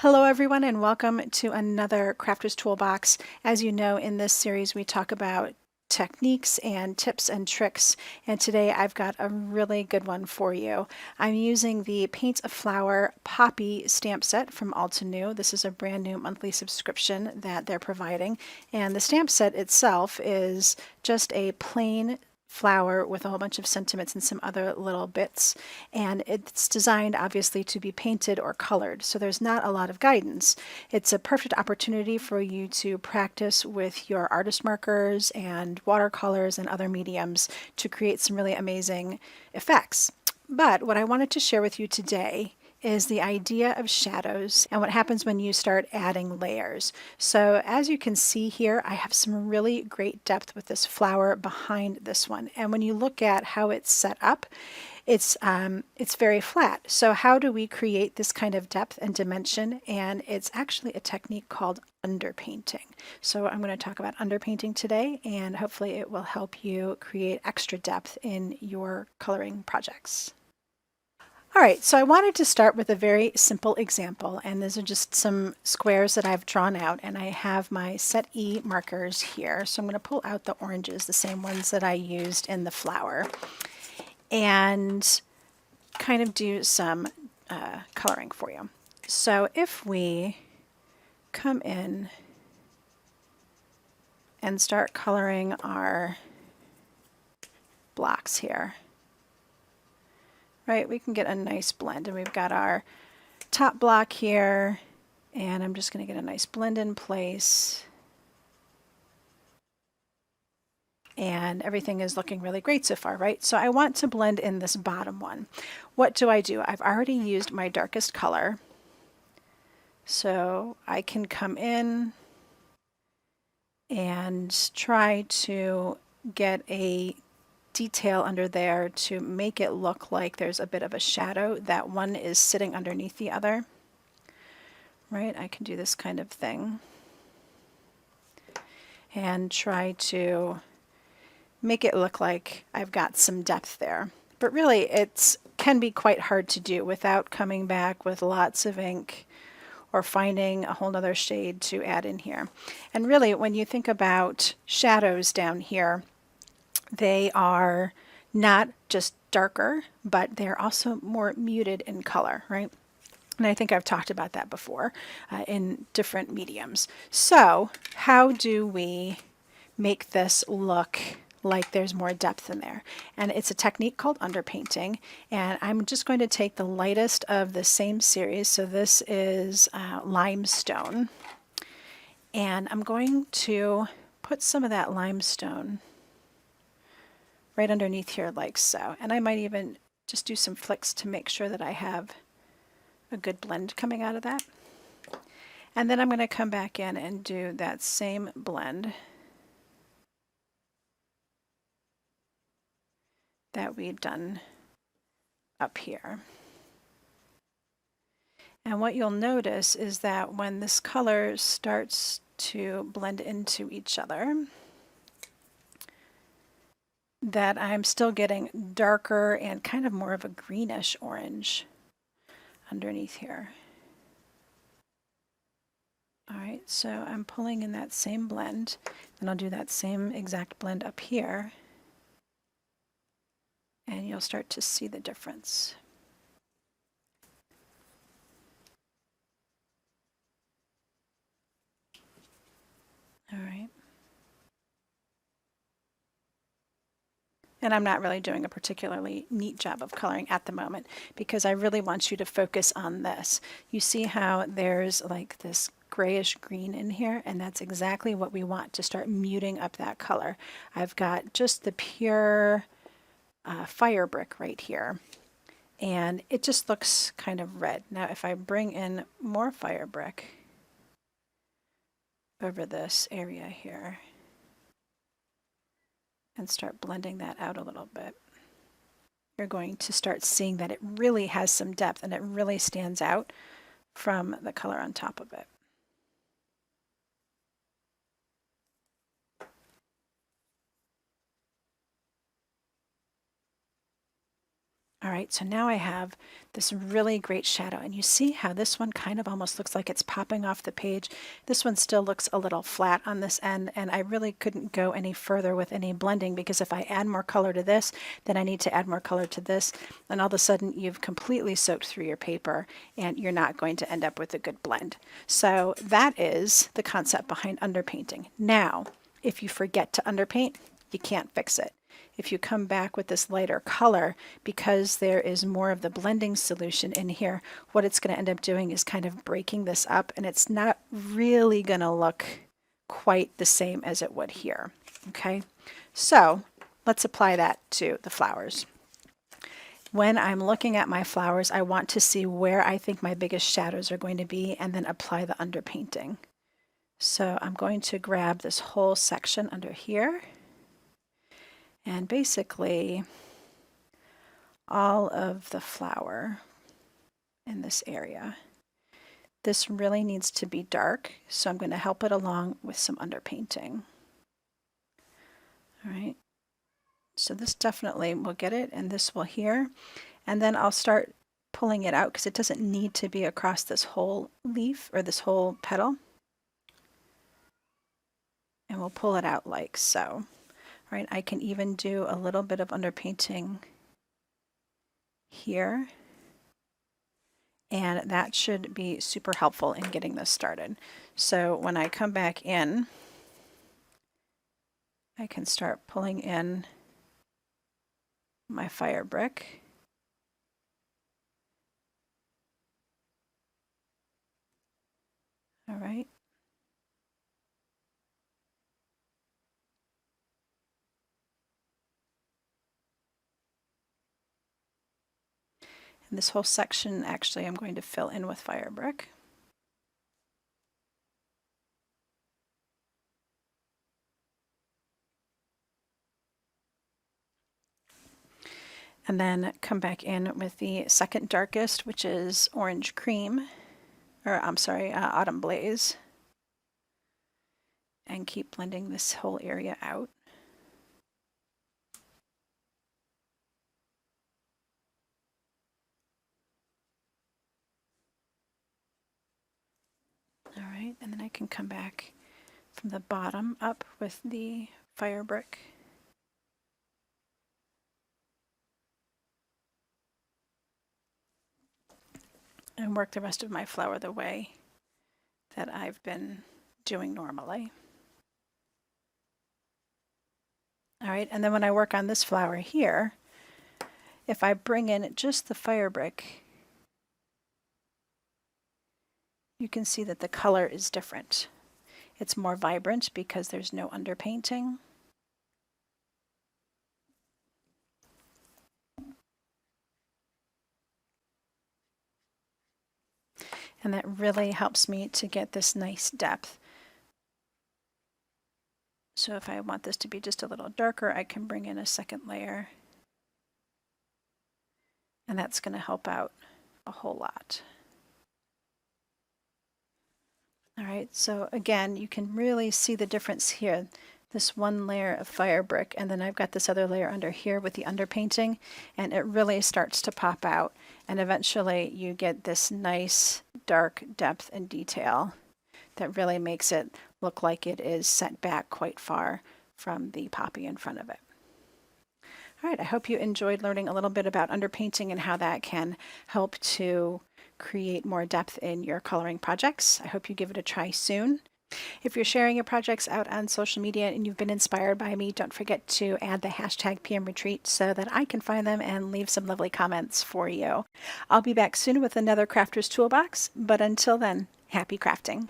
Hello everyone and welcome to another Crafter's Toolbox. As you know, in this series we talk about techniques and tips and tricks, and today I've got a really good one for you. I'm using the Paint a Flower Poppy stamp set from Altenew. This is a brand new monthly subscription that they're providing, and the stamp set itself is just a plain flower with a whole bunch of sentiments and some other little bits, and it's designed obviously to be painted or colored, so there's not a lot of guidance. It's a perfect opportunity for you to practice with your artist markers and watercolors and other mediums to create some really amazing effects. But what I wanted to share with you today is the idea of shadows and what happens when you start adding layers. So as you can see here, I have some really great depth with this flower behind this one. And when you look at how it's set up, it's very flat. So how do we create this kind of depth and dimension? And it's actually a technique called underpainting. So I'm going to talk about underpainting today, and hopefully it will help you create extra depth in your coloring projects. All right, so I wanted to start with a very simple example, and these are just some squares that I've drawn out, and I have my Set E markers here. So I'm going to pull out the oranges, the same ones that I used in the flower, and kind of do some coloring for you. So if we come in and start coloring our blocks here, right, we can get a nice blend. And we've got our top block here, and I'm just going to get a nice blend in place. And everything is looking really great so far, right? So I want to blend in this bottom one. What do? I've already used my darkest color. So I can come in and try to get a detail under there to make it look like there's a bit of a shadow, that one is sitting underneath the other, right? I can do this kind of thing and try to make it look like I've got some depth there. But really it can be quite hard to do without coming back with lots of ink or finding a whole nother shade to add in here. And really, when you think about shadows down here, they are not just darker, but they're also more muted in color, right? And I think I've talked about that before in different mediums. So how do we make this look like there's more depth in there? And it's a technique called underpainting, and I'm just going to take the lightest of the same series. So this is limestone, and I'm going to put some of that limestone right underneath here like so. And I might even just do some flicks to make sure that I have a good blend coming out of that. And then I'm going to come back in and do that same blend that we've done up here. And what you'll notice is that when this color starts to blend into each other, that I'm still getting darker and kind of more of a greenish orange underneath here. All right, so I'm pulling in that same blend, and I'll do that same exact blend up here, and you'll start to see the difference. All right. And I'm not really doing a particularly neat job of coloring at the moment because I really want you to focus on this. You see how there's like this grayish green in here, and that's exactly what we want to start muting up that color. I've got just the pure fire brick right here, and it just looks kind of red. Now if I bring in more fire brick over this area here and start blending that out a little bit, you're going to start seeing that it really has some depth and it really stands out from the color on top of it. All right, so now I have this really great shadow, and you see how this one kind of almost looks like it's popping off the page. This one still looks a little flat on this end, and I really couldn't go any further with any blending, because if I add more color to this, then I need to add more color to this, and all of a sudden you've completely soaked through your paper, and you're not going to end up with a good blend. So that is the concept behind underpainting. Now, if you forget to underpaint, you can't fix it. If you come back with this lighter color, because there is more of the blending solution in here, what it's going to end up doing is kind of breaking this up, and it's not really going to look quite the same as it would here. Okay, so let's apply that to the flowers. When I'm looking at my flowers, I want to see where I think my biggest shadows are going to be and then apply the underpainting. So I'm going to grab this whole section under here, and basically all of the flower in this area. This really needs to be dark, so I'm going to help it along with some underpainting. All right, so this definitely will get it, and this will here. And then I'll start pulling it out, because it doesn't need to be across this whole leaf or this whole petal. And we'll pull it out like so. All right, I can even do a little bit of underpainting here, and that should be super helpful in getting this started. So when I come back in, I can start pulling in my fire brick. All right. And this whole section, actually, I'm going to fill in with fire brick. And then come back in with the second darkest, which is orange cream, or I'm sorry, autumn blaze. And keep blending this whole area out. All right, and then I can come back from the bottom up with the fire brick. And work the rest of my flower the way that I've been doing normally. All right, and then when I work on this flower here, if I bring in just the fire brick, you can see that the color is different. It's more vibrant because there's no underpainting. And that really helps me to get this nice depth. So if I want this to be just a little darker, I can bring in a second layer. And that's going to help out a whole lot. All right, so again, you can really see the difference here. This one layer of fire brick, and then I've got this other layer under here with the underpainting, and it really starts to pop out. And eventually you get this nice dark depth and detail that really makes it look like it is set back quite far from the poppy in front of it. All right, I hope you enjoyed learning a little bit about underpainting and how that can help to create more depth in your coloring projects. I hope you give it a try soon. If you're sharing your projects out on social media and you've been inspired by me, don't forget to add the hashtag PM Retreat so that I can find them and leave some lovely comments for you. I'll be back soon with another Crafter's Toolbox, but until then, happy crafting.